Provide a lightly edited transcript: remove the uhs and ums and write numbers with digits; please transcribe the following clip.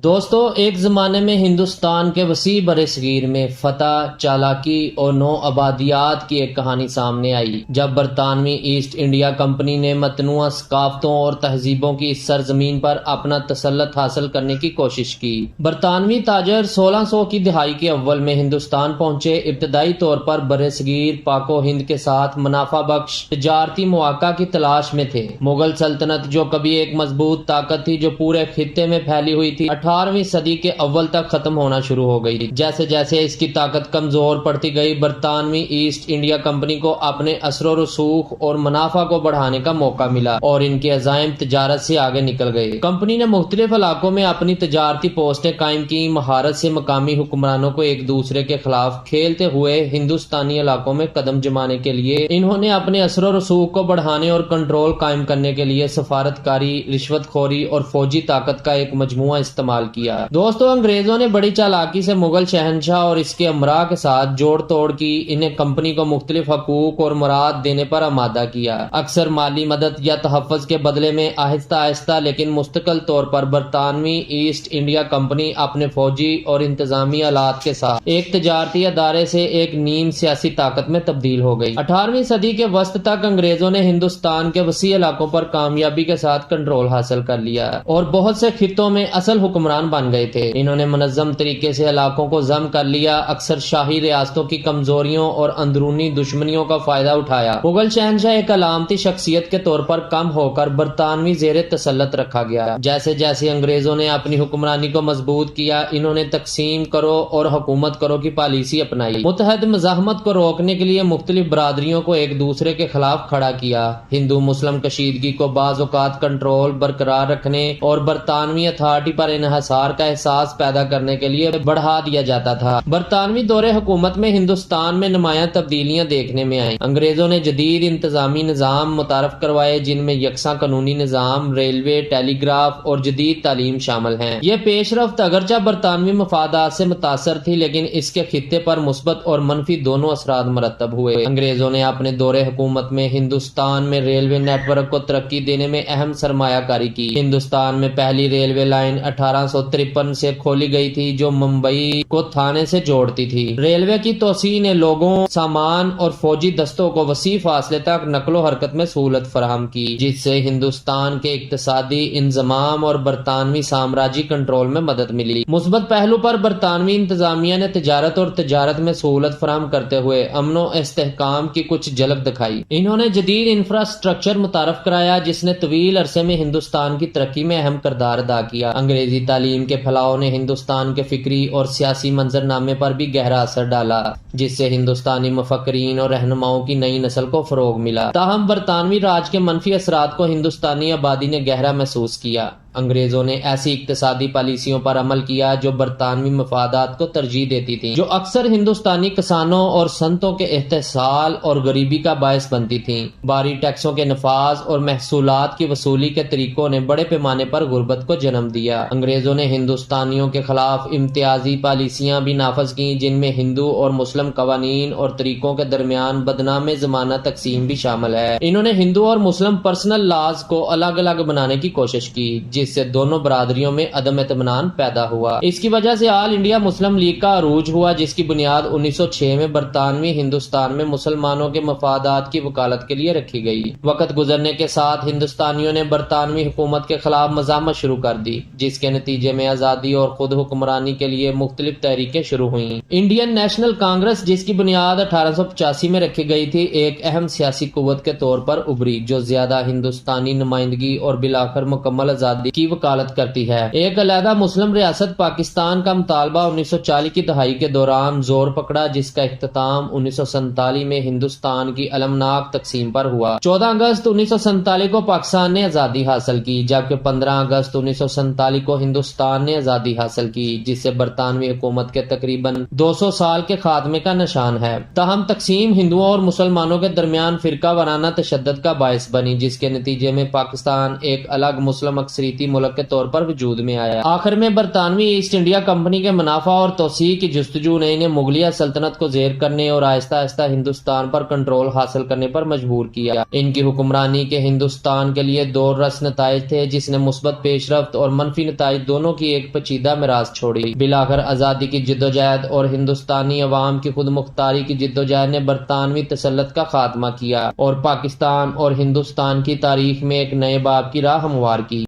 دوستو، ایک زمانے میں ہندوستان کے وسیع برصغیر میں فتح، چالاکی اور نو آبادیات کی ایک کہانی سامنے آئی جب برطانوی ایسٹ انڈیا کمپنی نے متنوع ثقافتوں اور تہذیبوں کی اس سرزمین پر اپنا تسلط حاصل کرنے کی کوشش کی۔ برطانوی تاجر 1600 کی دہائی کے اول میں ہندوستان پہنچے۔ ابتدائی طور پر برصغیر پاک و ہند کے ساتھ منافع بخش تجارتی مواقع کی تلاش میں تھے۔ مغل سلطنت، جو کبھی ایک مضبوط طاقت تھی جو پورے خطے میں پھیلی ہوئی تھی، 18ویں صدی کے اول تک ختم ہونا شروع ہو گئی۔ جیسے جیسے اس کی طاقت کمزور پڑتی گئی، برطانوی ایسٹ انڈیا کمپنی کو اپنے اثر و رسوخ اور منافع کو بڑھانے کا موقع ملا اور ان کے عزائم تجارت سے آگے نکل گئے۔ کمپنی نے مختلف علاقوں میں اپنی تجارتی پوسٹیں قائم کی۔ مہارت سے مقامی حکمرانوں کو ایک دوسرے کے خلاف کھیلتے ہوئے ہندوستانی علاقوں میں قدم جمانے کے لیے انہوں نے اپنے اثر و رسوخ کو بڑھانے اور کنٹرول قائم کرنے کے لیے سفارتکاری، رشوت خوری اور فوجی طاقت کا ایک مجموعہ استعمال کیا۔ دوستو، انگریزوں نے بڑی چالاکی سے مغل شہنشاہ اور اس کے امراء کے ساتھ جوڑ توڑ کی۔ انہیں کمپنی کو مختلف حقوق اور مراد دینے پر آمادہ کیا، اکثر مالی مدد یا تحفظ کے بدلے میں۔ آہستہ آہستہ لیکن مستقل طور پر برطانوی ایسٹ انڈیا کمپنی اپنے فوجی اور انتظامی آلات کے ساتھ ایک تجارتی ادارے سے ایک نیم سیاسی طاقت میں تبدیل ہو گئی۔ 18ویں صدی کے وسط تک انگریزوں نے ہندوستان کے وسیع علاقوں پر کامیابی کے ساتھ کنٹرول حاصل کر لیا اور بہت سے خطوں میں اصل حکمران بن گئے تھے۔ انہوں نے منظم طریقے سے علاقوں کو ضم کر لیا، اکثر شاہی ریاستوں کی کمزوریوں اور اندرونی دشمنیوں کا فائدہ اٹھایا۔ مغل شہنشاہ ایک علامتی شخصیت کے طور پر کم ہو کر برطانوی زیر تسلط رکھا گیا۔ جیسے جیسے انگریزوں نے اپنی حکمرانی کو مضبوط کیا، انہوں نے تقسیم کرو اور حکومت کرو کی پالیسی اپنائی۔ متحد مزاحمت کو روکنے کے لیے مختلف برادریوں کو ایک دوسرے کے خلاف کھڑا کیا۔ ہندو مسلم کشیدگی کو بعض اوقات کنٹرول برقرار رکھنے اور برطانوی اتھارٹی پر انحصار کا احساس پیدا کرنے کے لیے بڑھا دیا جاتا تھا۔ برطانوی دور حکومت میں ہندوستان میں نمایاں تبدیلیاں دیکھنے میں آئیں۔ انگریزوں نے جدید انتظامی نظام متعارف کروائے جن میں یکساں قانونی نظام، ریلوے، ٹیلی گراف اور جدید تعلیم شامل ہیں۔ یہ پیش رفت اگرچہ برطانوی مفادات سے متاثر تھی، لیکن اس کے خطے پر مثبت اور منفی دونوں اثرات مرتب ہوئے۔ انگریزوں نے اپنے دور حکومت میں ہندوستان میں ریلوے نیٹ ورک کو ترقی دینے میں اہم سرمایہ کاری کی۔ ہندوستان میں پہلی ریلوے لائن 1853 سے کھولی گئی تھی جو ممبئی کو تھانے سے جوڑتی تھی۔ ریلوے کی توسیع نے لوگوں، سامان اور فوجی دستوں کو وسیع فاصلے تک نقل و حرکت میں سہولت فراہم کی، جس سے ہندوستان کے اقتصادی انضمام اور برطانوی سامراجی کنٹرول میں مدد ملی۔ مثبت پہلو پر برطانوی انتظامیہ نے تجارت میں سہولت فراہم کرتے ہوئے امن و استحکام کی کچھ جھلک دکھائی۔ انہوں نے جدید انفراسٹرکچر متعارف کرایا جس نے طویل عرصے میں ہندوستان کی ترقی میں اہم کردار ادا کیا۔ انگریزی تعلیم کے پھیلاؤ نے ہندوستان کے فکری اور سیاسی منظرنامے پر بھی گہرا اثر ڈالا، جس سے ہندوستانی مفکرین اور رہنماؤں کی نئی نسل کو فروغ ملا۔ تاہم برطانوی راج کے منفی اثرات کو ہندوستانی آبادی نے گہرا محسوس کیا۔ انگریزوں نے ایسی اقتصادی پالیسیوں پر عمل کیا جو برطانوی مفادات کو ترجیح دیتی تھیں، جو اکثر ہندوستانی کسانوں اور صنعتوں کے استحصال اور غریبی کا باعث بنتی تھیں۔ بھاری ٹیکسوں کے نفاذ اور محصولات کی وصولی کے طریقوں نے بڑے پیمانے پر غربت کو جنم دیا۔ انگریزوں نے ہندوستانیوں کے خلاف امتیازی پالیسیاں بھی نافذ کیں، جن میں ہندو اور مسلم قوانین اور طریقوں کے درمیان بدنام زمانہ تقسیم بھی شامل ہے۔ انہوں نے ہندو اور مسلم پرسنل لاز کو الگ الگ بنانے کی کوشش کی، جس سے دونوں برادریوں میں عدم اطمینان پیدا ہوا۔ اس کی وجہ سے آل انڈیا مسلم لیگ کا عروج ہوا، جس کی بنیاد 1906 میں برطانوی ہندوستان میں مسلمانوں کے مفادات کی وکالت کے لیے رکھی گئی۔ وقت گزرنے کے ساتھ ہندوستانیوں نے برطانوی حکومت کے خلاف مزاحمت شروع کر دی، جس کے نتیجے میں آزادی اور خود حکمرانی کے لیے مختلف تحریکیں شروع ہوئیں۔ انڈین نیشنل کانگریس، جس کی بنیاد 1885 میں رکھی گئی تھی، ایک اہم سیاسی قوت کے طور پر ابھری جو زیادہ ہندوستانی نمائندگی اور بالآخر مکمل آزادی کی وکالت کرتی ہے۔ ایک علیحدہ مسلم ریاست پاکستان کا مطالبہ 1940 کی دہائی کے دوران زور پکڑا، جس کا اختتام 1947 میں ہندوستان کی المناک تقسیم پر ہوا۔ 14 اگست 1947 کو پاکستان نے آزادی حاصل کی، جبکہ 15 اگست 1947 کو ہندوستان نے آزادی حاصل کی، جس سے برطانوی حکومت کے تقریباً 200 سال کے خاتمے کا نشان ہے۔ تاہم تقسیم ہندوؤں اور مسلمانوں کے درمیان فرقہ وارانہ تشدد کا باعث بنی، جس کے نتیجے میں پاکستان ایک الگ مسلم اکثریتی اقلیتی ملک کے طور پر وجود میں آیا۔ آخر میں برطانوی ایسٹ انڈیا کمپنی کے منافع اور توسیع کی جستجو نے انہیں مغلیہ سلطنت کو زیر کرنے اور آہستہ آہستہ ہندوستان پر کنٹرول حاصل کرنے پر مجبور کیا۔ ان کی حکمرانی کے ہندوستان کے لیے دو رس نتائج تھے، جس نے مثبت پیش رفت اور منفی نتائج دونوں کی ایک پیچیدہ میراث چھوڑی۔ بالآخر آزادی کی جدوجہد اور ہندوستانی عوام کی خود مختاری کی جدوجہد نے برطانوی تسلط کا خاتمہ کیا اور پاکستان اور ہندوستان کی تاریخ میں ایک نئے باب کی راہ ہموار کی۔